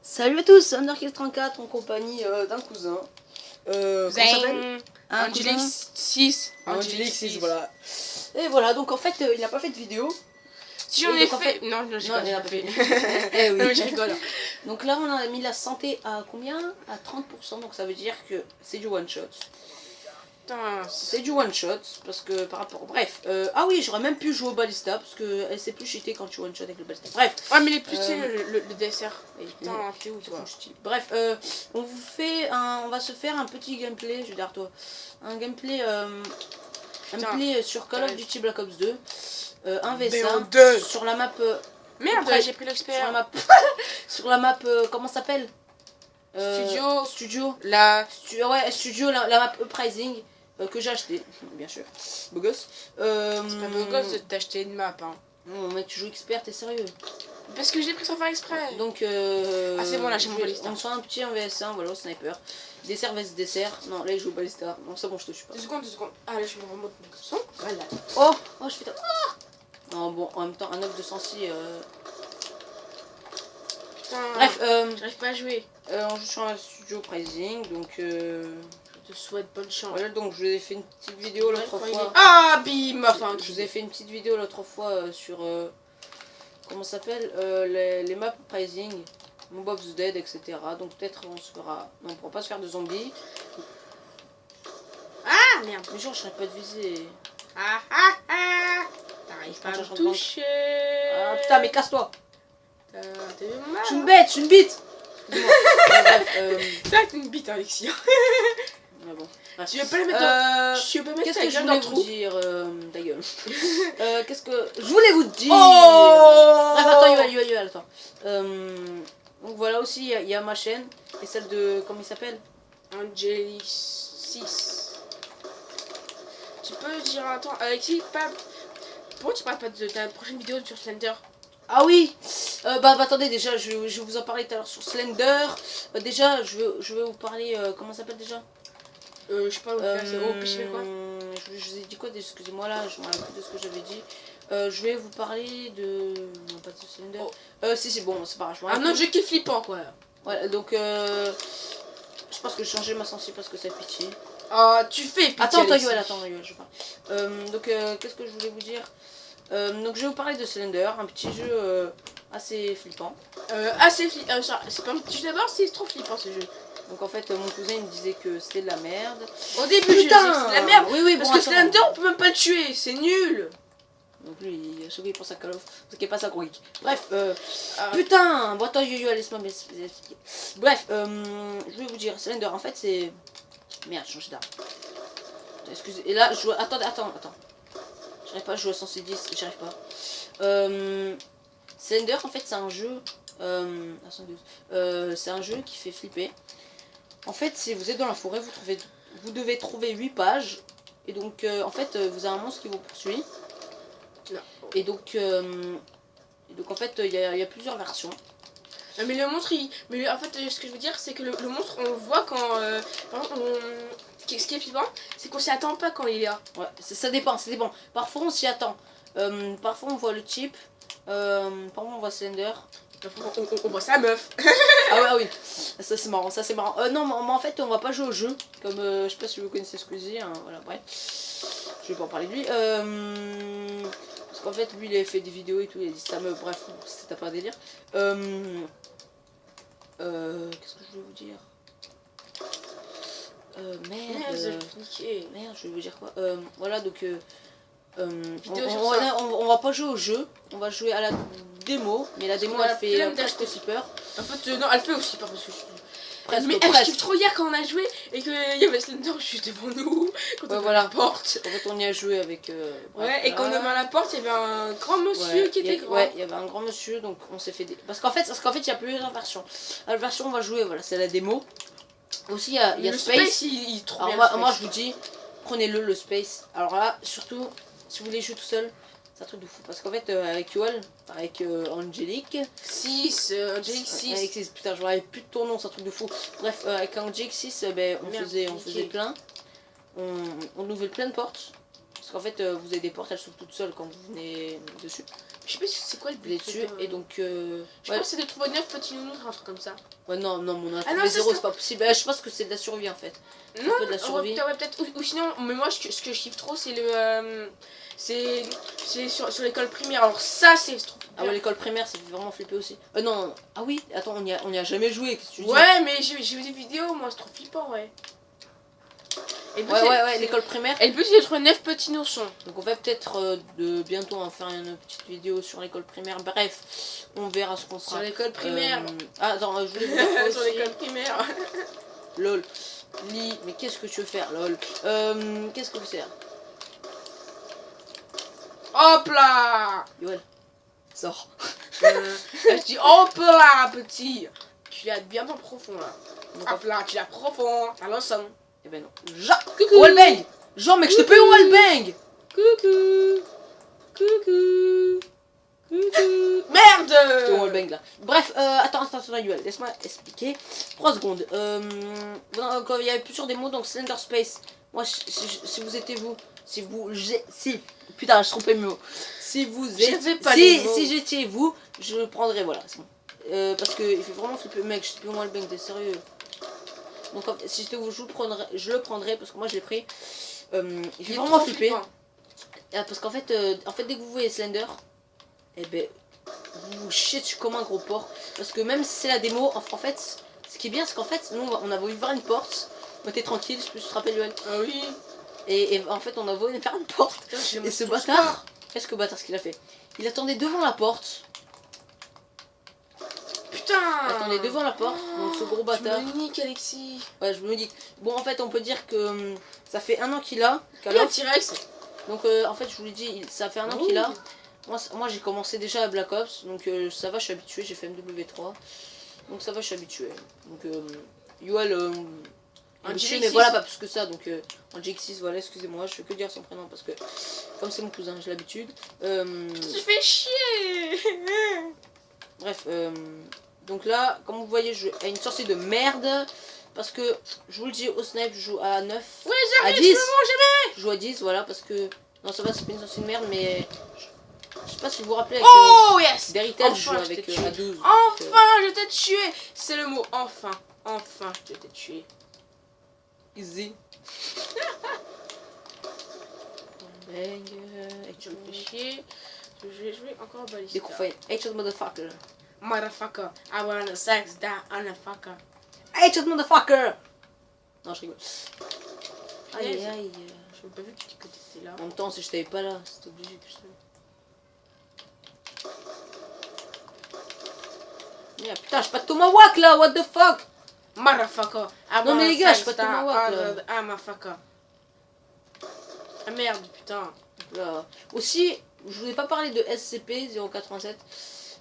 Salut à tous, Underkill34 en compagnie d'un cousin. Comment ça s'appelle Angélix 6. Angélix 6, voilà. Et voilà, donc en fait, il n'a pas fait de vidéo. Si j'en ai fait... En fait... Non, j'ai Non, pas fait. Eh oui. Non, mais je rigole. Donc là, on a mis la santé à combien? À 30%, donc ça veut dire que c'est du one shot. Putain, C'est du one shot, parce que par rapport... Bref, ah oui, j'aurais même pu jouer au ballista, parce que elle sait plus cheater quand tu one shot avec le ballista. Bref. ouais, mais les plus, c'est le dessert. Et putain, t'es où toi? Bref, on vous fait on va se faire un petit gameplay, je veux dire toi, un gameplay, sur Call of Duty Black Ops 2, 1v5 sur la map. Merde, j'ai pris l'expert. Sur la map, sur la map, comment ça s'appelle? Studio. Ouais, Studio, la map Uprising que j'ai acheté, bien sûr. Beau gosse. C'est pas beau gosse de t'acheter une map, hein. Non, mec, tu joues expert, t'es sérieux? Parce que je l'ai pris sans faire exprès. Donc, ah, c'est bon, là, j'ai mon ballista. On sent un petit en VS1, voilà, au sniper. Dessert vs dessert. Non, là, il joue au ballista. Non, c'est bon, je te suis pas. 2 secondes. Ah, là, je me remonte mon son. Voilà. Oh, je fais non, bon, en même temps, un 9-206. Putain. Bref, j'arrive pas à jouer. On joue sur un studio Pricing, donc. Je te souhaite bonne chance. Voilà, donc je vous ai fait une petite vidéo l'autre fois. Ah, bim, enfin. Je vous ai fait une petite vidéo l'autre fois sur. Comment ça s'appelle les maps Pricing, Mob of the Dead, etc. Donc peut-être on se fera. Non, on pourra pas se faire de zombies. Ah, merde. Mais genre, je serais pas de viser. T'arrives pas à me toucher. Ah putain, mais casse-toi. T'es Je suis une bête, je suis une bite. Bref, t'es une bite, Alexia. Mais bon. Tu veux pas la mettre dans... Tu veux pas mettre qu'est-ce ta que je gueule dans voulais le vous trou dire ta gueule. Qu'est-ce que je voulais vous dire? Oh bref, attends, Yoel, attends. Donc voilà aussi, il y a ma chaîne et celle de... Comment il s'appelle? Angélix 6. Tu peux dire... Attends, Alexis, pas... Pourquoi tu parles pas de ta prochaine vidéo sur Slender? Ah oui, bah attendez, déjà je vais vous en parler tout à l'heure sur Slender. Déjà je vais vous parler, comment ça s'appelle déjà? Je sais pas où c'est au pêché quoi. Je vous ai dit quoi? Excusez-moi là, je me rappelle plus de ce que j'avais dit. Je vais vous parler de... Non, pas de Slender. Si c'est bon, c'est pas grave. Un autre jeu qui est flippant quoi. Ouais, donc je pense que j'ai changé ma sensibilité parce que ça pitié. Ah, tu fais pitié. Attends, Yoel, je parle. Donc qu'est-ce que je voulais vous dire? Donc je vais vous parler de Slender, un petit jeu assez flippant. C'est pas un petit jeu d'abord, c'est trop flippant ce jeu. Donc en fait mon cousin il me disait que c'était de la merde. Au début je disais que c'était de la merde. Oui, parce bon, que Slender on peut même pas le tuer, c'est nul. Donc lui il a pour sa Call of, ce qui est pas sa gros geek. Bref, putain, bon attends yo laisse-moi m'expliquer. Bref, je vais vous dire, Slender en fait c'est... Merde, changer d'arme. Excusez, et là je... Attends. J'arrive pas à jouer à 110, j'arrive pas. Slender en fait c'est un jeu... c'est un jeu qui fait flipper. En fait si vous êtes dans la forêt vous devez trouver 8 pages. Et donc en fait vous avez un monstre qui vous poursuit. Et donc en fait il y a plusieurs versions. Mais le monstre, mais en fait ce que je veux dire c'est que le monstre on le voit quand... par exemple, ce qui est flippant c'est qu'on s'y attend pas quand il est là. Ouais, ça dépend. Parfois on s'y attend. Parfois on voit le type. Parfois on voit Slender. On voit sa meuf. Ah oui, ça c'est marrant, non mais en fait on va pas jouer au jeu. Comme je sais pas si vous connaissez Squeezie, hein, voilà bref. Je vais pas en parler de lui. Parce qu'en fait lui il a fait des vidéos et tout, il a dit sa meuf, bref, c'était pas un délire. Qu'est-ce que je voulais vous dire? Merde, je vais vous dire quoi? Voilà donc on va pas jouer au jeu, on va jouer à la démo, mais la démo elle fait presque aussi peur. En fait non, elle fait aussi peur parce que mais je kiffe trop hier quand on a joué et qu'il y avait Slender juste devant nous quand on ouvre la porte. En fait on y a joué avec... et quand on ouvre la porte il y avait un grand monsieur qui était grand. Ouais, il y avait un grand monsieur, donc on s'est fait... Parce qu'en fait il y a plusieurs versions. La version on va jouer, voilà, c'est la démo. Aussi il y a Space. Il est trop alors bien. Moi je vous dis, prenez-le le Space. Alors là, surtout, si vous voulez jouer tout seul, c'est un truc de fou. Parce qu'en fait, avec Yoel, avec Angélix 6, putain, je me rappelle plus de ton nom, c'est un truc de fou. Bref, avec Angélix 6, ben, on faisait plein. On ouvrait plein de portes. Parce qu'en fait, vous avez des portes, elles s'ouvrent toutes seules quand vous venez dessus. Je sais pas si c'est quoi le les but. dessus. Et donc, Je ouais. pense que c'est de trouver 9 petits nounous, un truc comme ça. Ouais, non, mon Ah non, les c'est zéros, ça. c'est pas possible. Je pense que c'est de la survie en fait. Non, peu de la survie. ouais, peut-être. Ou sinon, mais moi, ce que je kiffe trop, c'est le. C'est sur l'école primaire. Alors, ça, c'est trop. Ah ouais, l'école primaire, ça fait vraiment flipper aussi. Non, ah oui, attends, on y a jamais joué, qu'est-ce que tu dis? Ouais, mais j'ai vu des vidéos, moi, c'est trop flippant, ouais. Et le but, Ouais, l'école primaire. Et le but, c'est de trouver 9 petits nourrissons. Donc on va peut-être de bientôt en faire une petite vidéo sur l'école primaire. Bref, on verra ce qu'on fera. Sur l'école primaire. Ah, attends, je voulais vous dire quoi Sur aussi. l'école primaire. Lol. Lis, mais qu'est-ce que tu veux faire, lol? Qu'est-ce que vous faire? Hop là. Yoel, sors. Je dis hop là, petit. Tu l'as bien profond, là. Donc, Hop là, tu l'as profond. À l'ensemble. eh ben non. Jean, Coucou. Wallbang. Jean, mec, je te paye au Wallbang. Coucou. Coucou. Coucou. Merde. C'est au Wallbang là. Bref, attends, Yoel, laisse-moi expliquer. 3 secondes. Quand il y avait plusieurs démos, donc Slender Space. Moi, si vous étiez vous, putain, je trompais mes mots. Si vous êtes, si j'étais vous, je le prendrais, voilà, c'est bon. Parce que il fait vraiment flipper, mec, je sais plus au Wallbang, t'es sérieux. Donc si j'étais vous, je le prendrais parce que moi je l'ai pris. Il fait vraiment flipper. Parce qu'en fait, dès que vous voyez Slender, eh ben, vous chiez dessus comme un gros porc. Parce que même si c'est la démo, en fait, ce qui est bien, c'est qu'en fait, nous on a voulu voir une porte. On était tranquille, je sais plus si tu te rappelles, Yoel. Ah oui. Et en fait, on a voulu faire une porte. Putain, Et ce bâtard, qu'est-ce que bâtard ce qu'il a fait? Il attendait devant la porte. Putain. Il attendait devant la porte, donc ce gros bâtard. Je me nique, Alexis. Ouais, je me dis. Bon, en fait, on peut dire que ça fait 1 an qu'il a. Il y a un T-Rex. Donc, en fait, je vous l'ai dit, ça fait 1 an qu'il a. Moi j'ai commencé déjà à Black Ops, donc ça va, je suis habitué. J'ai fait MW3, donc ça va, je suis habitué. Donc, Yoel. Mais voilà, pas plus que ça, donc en GX6, voilà, excusez-moi, je fais que dire son prénom parce que comme c'est mon cousin, j'ai l'habitude. Tu fais chier. Bref, donc là, comme vous voyez, je à une sortie de merde parce que je vous le dis, au snipe, je joue à 9. Ouais, à j'arrive, 10. jamais. Je joue à 10, voilà, parce que non, ça va, c'est pas une sortie de merde, mais je sais pas si vous vous rappelez. Avec, Oh yes. Deritel, je joue Enfin, avec je t'ai à 12. Enfin, je t'ai tué. C'est le mot, enfin. Enfin, je t'ai tué. Easy. Et tu me fais chier. Je vais jouer encore au baliste. Découvre, headshot motherfucker. Motherfucker, I wanna sex that motherfucker. Headshot motherfucker. Non, je rigole. Aïe Yes. aïe. Je n'ai pas vu que t'étais là. En même temps, si je t'avais pas là, c'était obligé que je te... Yeah, putain, j'ai pas de tomahawk là, what the fuck? Motherfucker. Non, mais les gars, je suis pas de tomahawk là. Motherfucker. Ah merde, putain. Là. Aussi, je voulais pas parler de SCP-087.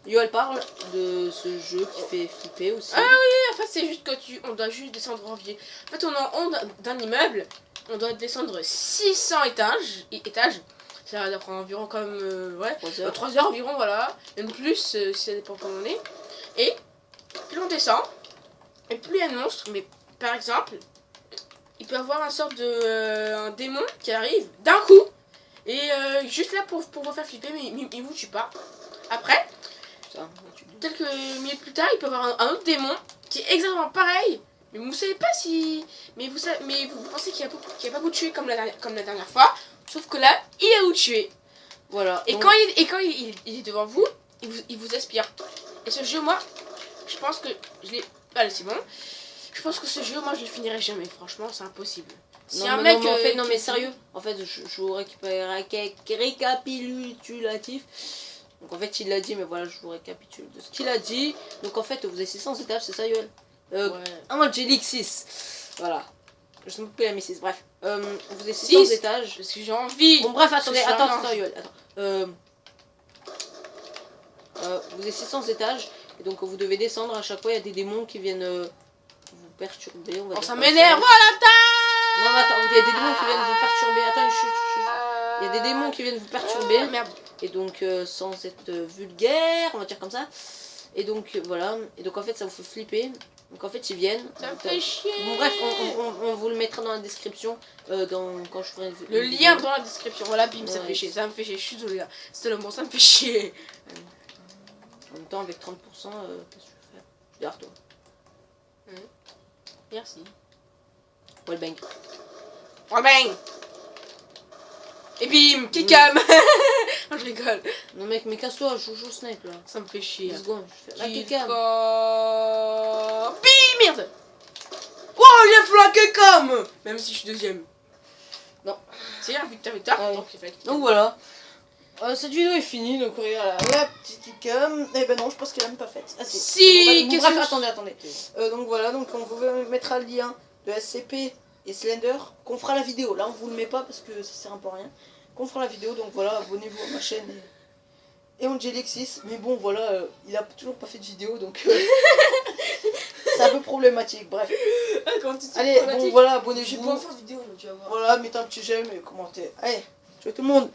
Yoel parle de ce jeu qui fait flipper aussi. Ah oui, en fait, c'est juste que on doit juste descendre en vie. En fait, on est en haut d'un immeuble. On doit descendre 600 étages. Ça va prendre environ comme 3 heures environ, voilà. Même plus, ça dépend comment on est. Et plus on descend, et plus il y a de monstres. Mais par exemple, il peut y avoir un sorte de un démon qui arrive d'un coup. Et juste là pour vous faire flipper, mais il vous tue pas. Après, quelques minutes plus tard, il peut y avoir un autre démon qui est exactement pareil. Mais vous savez pas si... Mais vous pensez qu'il va pas vous tuer comme la dernière fois. Sauf que là, il va vous tuer. Voilà. Et donc... quand il est devant vous, il vous aspire. Et ce jeu, moi, je pense que je l'ai... Allez, c'est bon. Je pense que ce jeu, moi, je le finirai jamais. Franchement, c'est impossible. Si non, un mais mec... non, mais en fait, non, mais sérieux. En fait, je vous récapitulatif. Donc en fait, il l'a dit, mais voilà, je vous récapitule de ce qu'il a dit. Donc en fait, vous avez 600 étages, c'est ça, Yoel? Ouais. Angélique 6. Voilà. Je sais pas la mis 6. Bref. Vous avez 600 étages. Parce que j'ai envie. Bon, bref, attendez, attends, Yoel. Attends. Vous avez 600 étages. Et donc vous devez descendre. À chaque fois, il y a des démons qui viennent vous perturber. On va dire ça comme m'énerve. Voilà, ta. Non, mais attends, il y a des démons qui viennent vous perturber. Attends, chut. Il y a des démons qui viennent vous perturber. Merde. Et donc, sans être vulgaire, on va dire comme ça. Et donc voilà, et donc en fait ça vous fait flipper. Donc en fait ils viennent. Ça me fait chier. Bon, bref, on vous le mettra dans la description quand je ferai le une lien vidéo. dans la description. Voilà, bim, ça me Ouais. fait chier. Ça me fait chier. Je suis désolée. C'était le bon, ça me fait chier. En même temps avec 30%, qu'est-ce que tu veux faire? Regarde-toi. Merci. Wellbang. Oh bang. Et bim, Kikam. Je rigole. Non mec, mais casse-toi, je joue au snipe là. Ça me fait chier. 10 secondes, je fais la Kikam. Kikam. Bim, merde. Oh, il a flanqué comme. Même si je suis deuxième. Non. C'est un victoire. Ah oui. Donc, il fallait Kikam. Donc voilà. Cette vidéo est finie, donc regarde la petite Kikam. Eh ben non, je pense qu'elle a même pas faite. Ah si. Si, Bon, qu'est-ce bref, que attendez. Donc voilà, donc on vous mettra le lien de SCP et Slender, qu'on fera la vidéo. Là on vous le met pas parce que ça sert un peu à rien. Qu'on fera la vidéo, donc voilà, abonnez-vous à ma chaîne et Angelixis. Mais bon voilà, il a toujours pas fait de vidéo, donc c'est un peu problématique, bref. Allez, bon voilà, J'ai abonnez-vous. pas faire de vidéo, tu vas voir. Voilà, mettez un petit j'aime et commentez. Allez, ciao tout le monde.